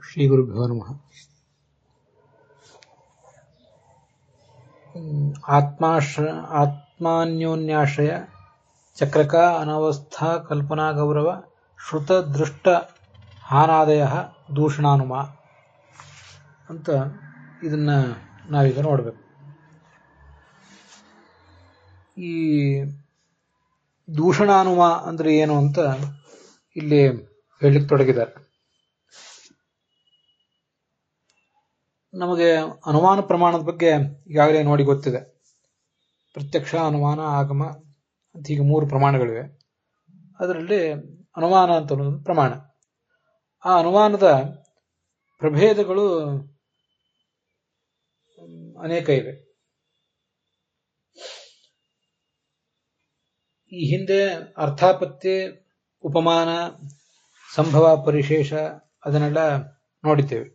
ಶ್ರೀಗುರುಭ್ಯೋ ನಮಃ. ಆತ್ಮಾನ್ಯೋನ್ಯಾಶ್ರಯ ಚಕ್ರಕ ಅನವಸ್ಥಾ ಕಲ್ಪನಾ ಗೌರವ ಶ್ರುತ ದೃಷ್ಟ ಹಾನಾದಯ ದೂಷಣಾನುಮ ಅಂತ ಇದನ್ನ ನಾವೀಗ ನೋಡಬೇಕು. ಈ ದೂಷಣಾನುಮ ಅಂದ್ರೆ ಏನು ಅಂತ ಇಲ್ಲಿ ಹೇಳಲಿಕ್ಕೆ ತೊಡಗಿದ್ದಾರೆ. ನಮಗೆ ಅನುಮಾನ ಪ್ರಮಾಣದ ಬಗ್ಗೆ ಈಗಾಗಲೇ ನೋಡಿ ಗೊತ್ತಿದೆ. ಪ್ರತ್ಯಕ್ಷ, ಅನುಮಾನ, ಆಗಮ ಅಂತ ಹೀಗೆ 3 ಪ್ರಮಾಣಗಳಿವೆ. ಅದರಲ್ಲಿ ಅನುಮಾನ ಅಂತ ಅನ್ನೋದು ಪ್ರಮಾಣ. ಆ ಅನುಮಾನದ ಪ್ರಭೇದಗಳು ಅನೇಕ ಇವೆ. ಈ ಹಿಂದೆ ಅರ್ಥಾಪತ್ತಿ, ಉಪಮಾನ, ಸಂಭವ, ಪರಿಶೇಷ ಅದನ್ನೆಲ್ಲ ನೋಡಿದ್ದೇವೆ.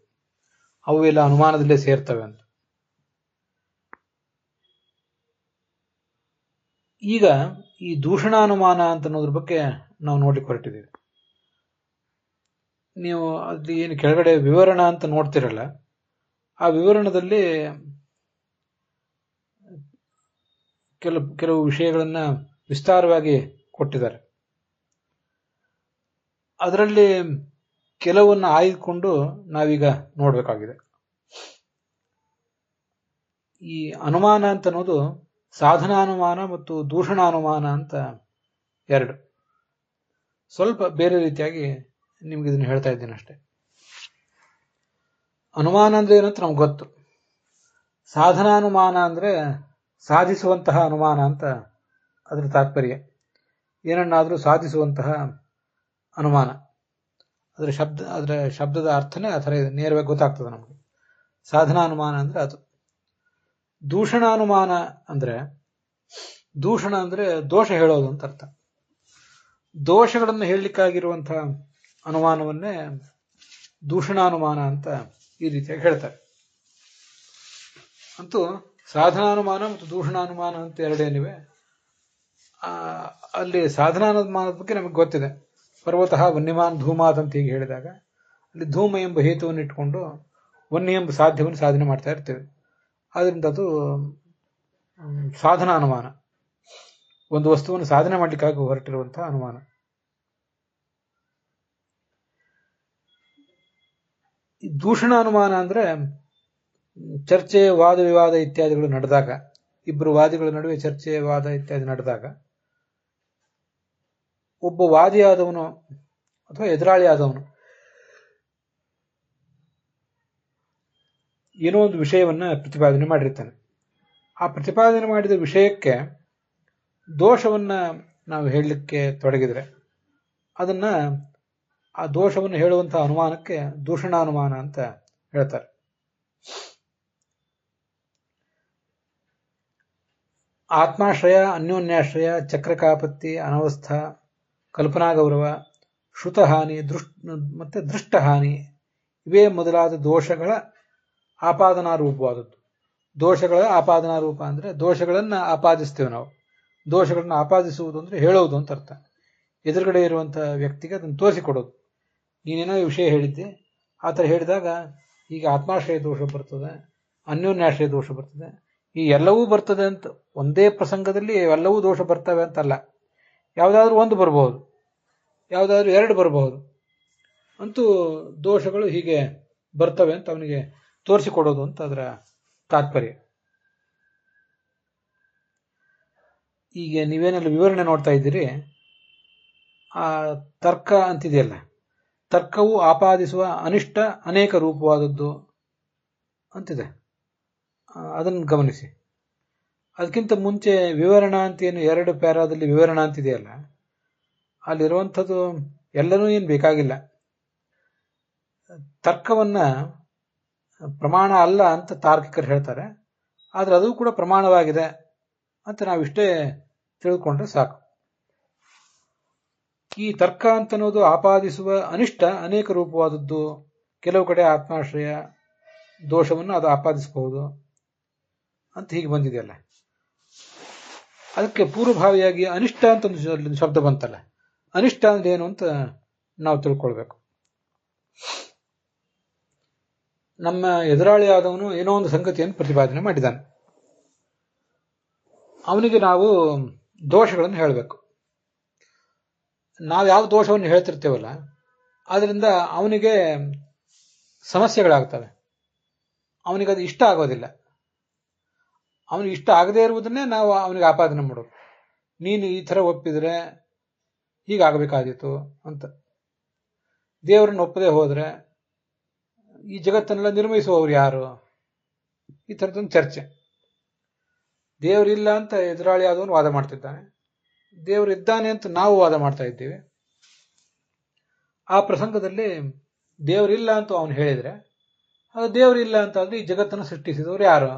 ಅವು ಎಲ್ಲ ಅನುಮಾನದಲ್ಲೇ ಸೇರ್ತವೆ ಅಂತ. ಈಗ ಈ ದೂಷಣಾನುಮಾನ ಅಂತ ಅನ್ನೋದ್ರ ಬಗ್ಗೆ ನಾವು ನೋಡ್ಲಿಕ್ಕೆ ಹೊರಟಿದ್ದೀವಿ. ನೀವು ಅಲ್ಲಿ ಏನು ಕೆಳಗಡೆ ವಿವರಣ ಅಂತ ನೋಡ್ತಿರಲ್ಲ, ಆ ವಿವರಣದಲ್ಲಿ ಕೆಲವು ವಿಷಯಗಳನ್ನ ವಿಸ್ತಾರವಾಗಿ ಕೊಟ್ಟಿದ್ದಾರೆ. ಅದರಲ್ಲಿ ಕೆಲವನ್ನ ಆಯ್ದುಕೊಂಡು ನಾವೀಗ ನೋಡಬೇಕಾಗಿದೆ. ಈ ಅನುಮಾನ ಅಂತ ಅನ್ನೋದು ಸಾಧನಾನುಮಾನ ಮತ್ತು ದೂಷಣಾನುಮಾನ ಅಂತ 2. ಸ್ವಲ್ಪ ಬೇರೆ ರೀತಿಯಾಗಿ ನಿಮ್ಗೆ ಇದನ್ನು ಹೇಳ್ತಾ ಇದ್ದೀನಿ ಅಷ್ಟೇ. ಅನುಮಾನ ಅಂದ್ರೆ ಏನಂತ ನಮ್ಗೆ ಗೊತ್ತು. ಸಾಧನಾನುಮಾನ ಅಂದ್ರೆ ಸಾಧಿಸುವಂತಹ ಅನುಮಾನ ಅಂತ ಅದರ ತಾತ್ಪರ್ಯ. ಏನನ್ನಾದ್ರೂ ಸಾಧಿಸುವಂತಹ ಅನುಮಾನ. ಅದರ ಶಬ್ದದ ಅರ್ಥನೇ ಆ ಥರ ಇದೆ, ನೇರವಾಗಿ ಗೊತ್ತಾಗ್ತದೆ ನಮಗೆ. ಸಾಧನಾನುಮಾನ ಅಂದ್ರೆ ಅದು. ದೂಷಣಾನುಮಾನ ಅಂದ್ರೆ, ದೂಷಣ ಅಂದ್ರೆ ದೋಷ ಹೇಳೋದು ಅಂತ ಅರ್ಥ. ದೋಷಗಳನ್ನು ಹೇಳಲಿಕ್ಕಾಗಿರುವಂತಹ ಅನುಮಾನವನ್ನೇ ದೂಷಣಾನುಮಾನ ಅಂತ ಈ ರೀತಿಯಾಗಿ ಹೇಳ್ತಾರೆ. ಅಂತೂ ಸಾಧನಾನುಮಾನ ಮತ್ತು ದೂಷಣಾನುಮಾನ ಅಂತ 2 ಏನಿವೆ. ಅಲ್ಲಿ ಸಾಧನಾನುಮಾನದ ಬಗ್ಗೆ ನಮಗೆ ಗೊತ್ತಿದೆ. ಪರ್ವತಃ ವನ್ಯಮಾನ್ ಧೂಮಾತ್ ಅಂತ ಹೀಗೆ ಹೇಳಿದಾಗ ಅಲ್ಲಿ ಧೂಮ ಎಂಬ ಹೇತುವನ್ನು ಇಟ್ಟುಕೊಂಡು ವನ್ಯ ಎಂಬ ಸಾಧ್ಯವನ್ನು ಸಾಧನೆ ಮಾಡ್ತಾ ಇರ್ತೇವೆ. ಆದ್ರಿಂದ ಅದು ಸಾಧನಾನುಮಾನ, ಒಂದು ವಸ್ತುವನ್ನು ಸಾಧನೆ ಮಾಡಲಿಕ್ಕಾಗಿ ಹೊರಟಿರುವಂತಹ ಅನುಮಾನ. ದೂಷಣಾನುಮಾನ ಅಂದ್ರೆ ಚರ್ಚೆ, ವಾದ ವಿವಾದ ಇತ್ಯಾದಿಗಳು ನಡೆದಾಗ, ಇಬ್ಬರು ವಾದಿಗಳ ನಡುವೆ ಚರ್ಚೆ, ವಾದ ಇತ್ಯಾದಿ ನಡೆದಾಗ ಒಬ್ಬ ವಾದಿಯಾದವನು ಅಥವಾ ಎದುರಾಳಿಯಾದವನು ಏನೋ ಒಂದು ವಿಷಯವನ್ನ ಪ್ರತಿಪಾದನೆ ಮಾಡಿರ್ತಾನೆ. ಆ ಪ್ರತಿಪಾದನೆ ಮಾಡಿದ ವಿಷಯಕ್ಕೆ ದೋಷವನ್ನ ನಾವು ಹೇಳಲಿಕ್ಕೆ ತೊಡಗಿದ್ರೆ ಅದನ್ನ, ಆ ದೋಷವನ್ನು ಹೇಳುವಂತಹ ಅನುಮಾನಕ್ಕೆ ದೂಷಣಾನುಮಾನ ಅಂತ ಹೇಳ್ತಾರೆ. ಆತ್ಮಾಶ್ರಯ, ಅನ್ಯೋನ್ಯಾಶ್ರಯ, ಚಕ್ರಕಾಪತ್ತಿ, ಅನವಸ್ಥಾ, ಕಲ್ಪನಾ ಗೌರವ, ಶ್ರುತಹಾನಿ, ಮತ್ತೆ ದೃಷ್ಟಹಾನಿ ಇವೇ ಮೊದಲಾದ ದೋಷಗಳ ಆಪಾದನಾ ರೂಪವಾದದ್ದು. ದೋಷಗಳ ಆಪಾದನಾ ರೂಪ ಅಂದ್ರೆ ದೋಷಗಳನ್ನ ಆಪಾದಿಸ್ತೇವೆ ನಾವು. ದೋಷಗಳನ್ನ ಆಪಾದಿಸುವುದು ಅಂದ್ರೆ ಹೇಳೋದು ಅಂತ ಅರ್ಥ. ಎದುರುಗಡೆ ಇರುವಂತಹ ವ್ಯಕ್ತಿಗೆ ಅದನ್ನು ತೋರಿಸಿಕೊಡೋದು. ನೀನೇನೋ ವಿಷಯ ಹೇಳಿದ್ದೆ, ಆ ಥರ ಹೇಳಿದಾಗ ಈಗ ಆತ್ಮಾಶ್ರಯ ದೋಷ ಬರ್ತದೆ, ಅನ್ಯೋನ್ಯಾಶ್ರಯ ದೋಷ ಬರ್ತದೆ, ಈ ಎಲ್ಲವೂ ಬರ್ತದೆ ಅಂತ. ಒಂದೇ ಪ್ರಸಂಗದಲ್ಲಿ ಎಲ್ಲವೂ ದೋಷ ಬರ್ತವೆ ಅಂತಲ್ಲ. ಯಾವುದಾದ್ರೂ ಒಂದು ಬರಬಹುದು, ಯಾವುದಾದ್ರೂ 2 ಬರಬಹುದು. ಅಂತೂ ದೋಷಗಳು ಹೀಗೆ ಬರ್ತವೆ ಅಂತ ಅವನಿಗೆ ತೋರಿಸಿಕೊಡೋದು ಅಂತ ಅದರ ತಾತ್ಪರ್ಯ. ಈಗ ನೀವೇನೆಲ್ಲ ವಿವರಣೆ ನೋಡ್ತಾ ಇದ್ದೀರಿ, ಆ ತರ್ಕ ಅಂತಿದೆಯಲ್ಲ, ತರ್ಕವು ಆಪಾದಿಸುವ ಅನಿಷ್ಟ ಅನೇಕ ರೂಪವಾದದ್ದು ಅಂತಿದೆ. ಅದನ್ನು ಗಮನಿಸಿ. ಅದಕ್ಕಿಂತ ಮುಂಚೆ ವಿವರಣ ಅಂತ ಏನು 2 ಪ್ಯಾರಾದಲ್ಲಿ ವಿವರಣ ಅಂತಿದೆಯಲ್ಲ, ಅಲ್ಲಿರುವಂಥದ್ದು ಎಲ್ಲನೂ ಏನು ಬೇಕಾಗಿಲ್ಲ. ತರ್ಕವನ್ನ ಪ್ರಮಾಣ ಅಲ್ಲ ಅಂತ ತಾರ್ಕಿಕರು ಹೇಳ್ತಾರೆ. ಆದ್ರೆ ಅದು ಕೂಡ ಪ್ರಮಾಣವಾಗಿದೆ ಅಂತ ನಾವಿಷ್ಟೇ ತಿಳ್ಕೊಂಡ್ರೆ ಸಾಕು. ಈ ತರ್ಕ ಅಂತ ಅನ್ನೋದು ಆಪಾದಿಸುವ ಅನಿಷ್ಟ ಅನೇಕ ರೂಪವಾದದ್ದು. ಕೆಲವು ಕಡೆ ಆತ್ಮಾಶ್ರಯ ದೋಷವನ್ನು ಅದು ಆಪಾದಿಸಬಹುದು ಅಂತ ಹೀಗೆ ಬಂದಿದೆಯಲ್ಲ. ಅದಕ್ಕೆ ಪೂರ್ವಭಾವಿಯಾಗಿ ಅನಿಷ್ಟ ಅಂತ ಒಂದು ಶಬ್ದ ಬಂತಲ್ಲ, ಅನಿಷ್ಟ ಅಂದ್ರೆ ಏನು ಅಂತ ನಾವು ತಿಳ್ಕೊಳ್ಬೇಕು. ನಮ್ಮ ಎದುರಾಳಿಯಾದವನು ಏನೋ ಒಂದು ಸಂಗತಿಯನ್ನು ಪ್ರತಿಪಾದನೆ ಮಾಡಿದ್ದಾನೆ. ಅವನಿಗೆ ನಾವು ದೋಷಗಳನ್ನು ಹೇಳಬೇಕು. ನಾವು ಯಾವ ದೋಷವನ್ನು ಹೇಳ್ತಿರ್ತೇವಲ್ಲ ಅದರಿಂದ ಅವನಿಗೆ ಸಮಸ್ಯೆಗಳಾಗ್ತವೆ. ಅವನಿಗೆ ಅದು ಇಷ್ಟ ಆಗೋದಿಲ್ಲ. ಅವನಿಗೆ ಇಷ್ಟ ಆಗದೇ ಇರುವುದನ್ನೇ ನಾವು ಅವನಿಗೆ ಆಪಾದನೆ ಮಾಡೋದು. ನೀನು ಈ ಥರ ಒಪ್ಪಿದ್ರೆ ಹೀಗಾಗಬೇಕಾದೀತು ಅಂತ. ದೇವರನ್ನು ಒಪ್ಪದೆ ಹೋದ್ರೆ ಈ ಜಗತ್ತನ್ನೆಲ್ಲ ನಿರ್ಮಿಸುವವರು ಯಾರು? ಈ ಥರದೊಂದು ಚರ್ಚೆ. ದೇವರಿಲ್ಲ ಅಂತ ಎದುರಾಳಿ ಆದವನು ವಾದ ಮಾಡ್ತಿದ್ದಾನೆ, ದೇವರಿದ್ದಾನೆ ಅಂತ ನಾವು ವಾದ ಮಾಡ್ತಾ ಇದ್ದೀವಿ. ಆ ಪ್ರಸಂಗದಲ್ಲಿ ದೇವರಿಲ್ಲ ಅಂತ ಅವನು ಹೇಳಿದ್ರೆ, ಅದು ದೇವರಿಲ್ಲ ಅಂತಾದ್ರೆ ಈ ಜಗತ್ತನ್ನು ಸೃಷ್ಟಿಸಿದವರು ಯಾರು?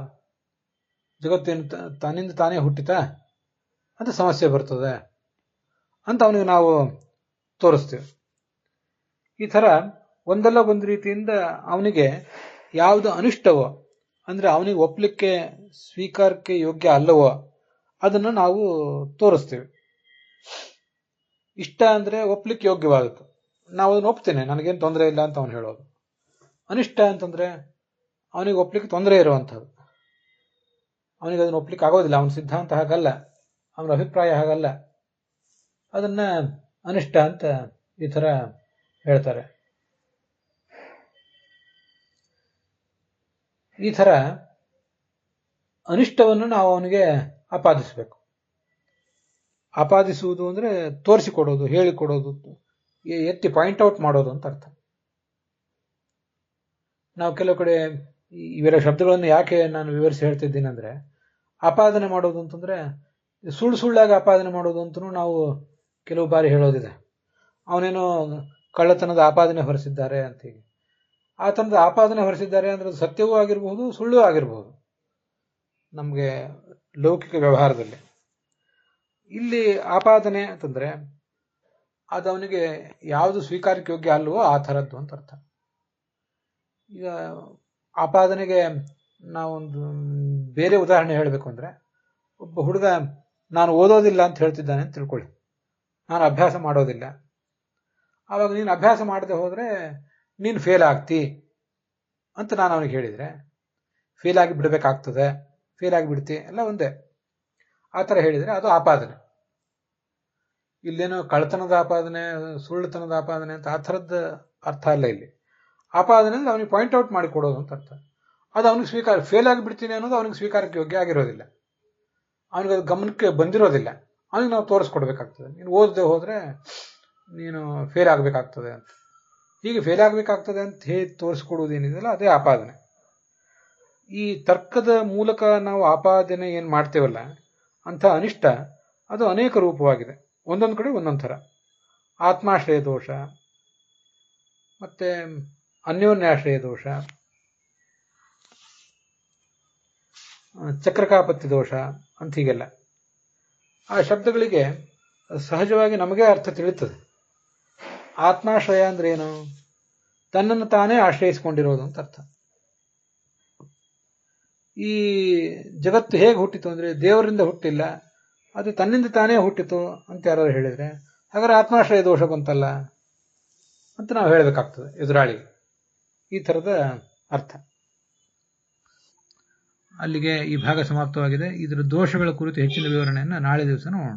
ಜಗತ್ತೇನು ತನ್ನಿಂದ ತಾನೇ ಹುಟ್ಟಿತಾ ಅಂತ ಸಮಸ್ಯೆ ಬರ್ತದೆ ಅಂತ ಅವನಿಗೆ ನಾವು ತೋರಿಸ್ತೇವೆ. ಈ ಥರ ಒಂದಲ್ಲ ಒಂದು ರೀತಿಯಿಂದ ಅವನಿಗೆ ಯಾವುದು ಅನಿಷ್ಟವೋ, ಅಂದ್ರೆ ಅವನಿಗೆ ಒಪ್ಪಲಿಕ್ಕೆ ಸ್ವೀಕಾರಕ್ಕೆ ಯೋಗ್ಯ ಅಲ್ಲವೋ ಅದನ್ನು ನಾವು ತೋರಿಸ್ತೇವೆ. ಇಷ್ಟ ಅಂದ್ರೆ ಒಪ್ಪಲಿಕ್ಕೆ ಯೋಗ್ಯವಾದದ್ದು, ನಾವು ಅದನ್ನು ಒಪ್ತೇನೆ, ನನಗೇನು ತೊಂದರೆ ಇಲ್ಲ ಅಂತ ಅವನು ಹೇಳೋದು. ಅನಿಷ್ಟ ಅಂತಂದ್ರೆ ಅವನಿಗೆ ಒಪ್ಪಲಿಕ್ಕೆ ತೊಂದರೆ ಇರುವಂಥದ್ದು, ಅವನಿಗೆ ಅದನ್ನು ಒಪ್ಪಲಿಕ್ಕೆ ಆಗೋದಿಲ್ಲ, ಅವನ ಸಿದ್ಧಾಂತ ಹಾಗಲ್ಲ, ಅವನ ಅಭಿಪ್ರಾಯ ಹಾಗಲ್ಲ, ಅದನ್ನ ಅನಿಷ್ಟ ಅಂತ ಈ ಥರ ಹೇಳ್ತಾರೆ. ಈ ಥರ ಅನಿಷ್ಟವನ್ನು ನಾವು ಅವನಿಗೆ ಆಪಾದಿಸಬೇಕು. ಆಪಾದಿಸುವುದು ಅಂದ್ರೆ ತೋರಿಸಿಕೊಡೋದು, ಹೇಳಿಕೊಡೋದು, ಎತ್ತಿ ಪಾಯಿಂಟ್ ಔಟ್ ಮಾಡೋದು ಅಂತ ಅರ್ಥ. ನಾವು ಕೆಲವು ಕಡೆ ಇವೆಲ್ಲ ಶಬ್ದಗಳನ್ನು ಯಾಕೆ ನಾನು ವಿವರಿಸಿ ಹೇಳ್ತಿದ್ದೀನಿ ಅಂದ್ರೆ, ಆಪಾದನೆ ಮಾಡೋದು ಅಂತಂದ್ರೆ ಸುಳ್ಳಾಗಿ ಆಪಾದನೆ ಮಾಡೋದು ಅಂತಲೂ ನಾವು ಕೆಲವು ಬಾರಿ ಹೇಳೋದಿದೆ. ಅವನೇನೋ ಕಳ್ಳತನದ ಆಪಾದನೆ ಹೊರಿಸಿದ್ದಾರೆ ಅಂತ. ಹೀಗೆ ಆ ತನದ ಆಪಾದನೆ ಹೊರಿಸಿದ್ದಾರೆ ಅಂದ್ರೆ ಅದು ಸತ್ಯವೂ ಆಗಿರಬಹುದು, ಸುಳ್ಳು ಆಗಿರಬಹುದು ನಮಗೆ ಲೌಕಿಕ ವ್ಯವಹಾರದಲ್ಲಿ. ಇಲ್ಲಿ ಆಪಾದನೆ ಅಂತಂದ್ರೆ ಅದು ಅವನಿಗೆ ಯಾವುದು ಸ್ವೀಕಾರಕ್ಕೆ ಯೋಗ್ಯ ಅಲ್ವೋ ಆ ಥರದ್ದು ಅಂತ ಅರ್ಥ. ಈಗ ಆಪಾದನೆಗೆ ನಾವೊಂದು ಬೇರೆ ಉದಾಹರಣೆ ಹೇಳಬೇಕು ಅಂದ್ರೆ, ಒಬ್ಬ ಹುಡುಗ ನಾನು ಓದೋದಿಲ್ಲ ಅಂತ ಹೇಳ್ತಿದ್ದಾನೆ ಅಂತ ತಿಳ್ಕೊಳ್ಳಿ, ನಾನು ಅಭ್ಯಾಸ ಮಾಡೋದಿಲ್ಲ. ಆವಾಗ ನೀನು ಅಭ್ಯಾಸ ಮಾಡದೆ ಹೋದ್ರೆ ನೀನು ಫೇಲ್ ಆಗ್ತಿ ಅಂತ ನಾನು ಅವನಿಗೆ ಹೇಳಿದ್ರೆ, ಫೇಲ್ ಆಗಿ ಬಿಡಬೇಕಾಗ್ತದೆ, ಫೇಲ್ ಆಗಿ ಬಿಡ್ತಿ ಎಲ್ಲ ಒಂದೇ, ಆ ಥರ ಹೇಳಿದರೆ ಅದು ಆಪಾದನೆ. ಇಲ್ಲೇನೋ ಕಳ್ಳತನದ ಆಪಾದನೆ, ಸುಳ್ಳುತನದ ಆಪಾದನೆ ಅಂತ ಆ ಥರದ ಅರ್ಥ ಅಲ್ಲ ಇಲ್ಲಿ. ಆಪಾದನೆ ಅಂದ್ರೆ ಅವನಿಗೆ ಪಾಯಿಂಟ್ ಔಟ್ ಮಾಡಿ ಕೊಡೋದು ಅಂತ ಅರ್ಥ. ಅದು ಅವನಿಗೆ ಸ್ವೀಕಾರ, ಫೇಲ್ ಆಗಿ ಬಿಡ್ತೀನಿ ಅನ್ನೋದು ಅವನಿಗೆ ಸ್ವೀಕಾರಕ್ಕೆ ಯೋಗ್ಯ ಆಗಿರೋದಿಲ್ಲ, ಅವನಿಗೆ ಅದು ಗಮನಕ್ಕೆ ಬಂದಿರೋದಿಲ್ಲ. ಅವನಿಗೆ ನಾವು ತೋರಿಸ್ಕೊಡ್ಬೇಕಾಗ್ತದೆ, ನೀನು ಓದದೆ ಹೋದ್ರೆ ನೀನು ಫೇಲ್ ಆಗಬೇಕಾಗ್ತದೆ ಅಂತ. ಹೀಗೆ ಫೇಲ್ ಆಗಬೇಕಾಗ್ತದೆ ಅಂತ ಹೇಳಿ ತೋರಿಸ್ಕೊಡುವುದೇನಿದೆಯಲ್ಲ ಅದೇ ಆಪಾದನೆ. ಈ ತರ್ಕದ ಮೂಲಕ ನಾವು ಆಪಾದನೆ ಏನು ಮಾಡ್ತೇವಲ್ಲ ಅಂಥ ಅನಿಷ್ಟ, ಅದು ಅನೇಕ ರೂಪವಾಗಿದೆ, ಒಂದೊಂದು ಕಡೆ ಒಂದೊಂದು ಥರ. ಆತ್ಮಾಶ್ರಯ ದೋಷ, ಮತ್ತೆ ಅನ್ಯೋನ್ಯಾಶ್ರಯ ದೋಷ, ಚಕ್ರಕಾಪತ್ತಿ ದೋಷ ಅಂತ ಹೀಗೆಲ್ಲ. ಆ ಶಬ್ದಗಳಿಗೆ ಸಹಜವಾಗಿ ನಮಗೆ ಅರ್ಥ ತಿಳಿಯುತ್ತದೆ. ಆತ್ಮಾಶ್ರಯ ಅಂದ್ರೆ ಏನು? ತನ್ನನ್ನು ತಾನೇ ಆಶ್ರಯಿಸಿಕೊಂಡಿರೋದು ಅಂತ ಅರ್ಥ. ಈ ಜಗತ್ತು ಹೇಗೆ ಹುಟ್ಟಿತು ಅಂದ್ರೆ ದೇವರಿಂದ ಹುಟ್ಟಿಲ್ಲ, ಅದು ತನ್ನಿಂದ ತಾನೇ ಹುಟ್ಟಿತು ಅಂತ ಯಾರು ಹೇಳಿದ್ರೆ ಹಾಗಾದ್ರೆ ಆತ್ಮಾಶ್ರಯ ದೋಷ ಬಂತಲ್ಲ ಅಂತ ನಾವು ಹೇಳಬೇಕಾಗ್ತದೆ ಎದುರಾಳಿಗೆ. ಈ ಥರದ ಅರ್ಥ. ಅಲ್ಲಿಗೆ ಈ ಭಾಗ ಸಮಾಪ್ತವಾಗಿದೆ. ಇದರ ದೋಷಗಳ ಕುರಿತು ಹೆಚ್ಚಿನ ವಿವರಣೆಯನ್ನು ನಾಳೆ ದಿವಸ ನೋಡೋಣ.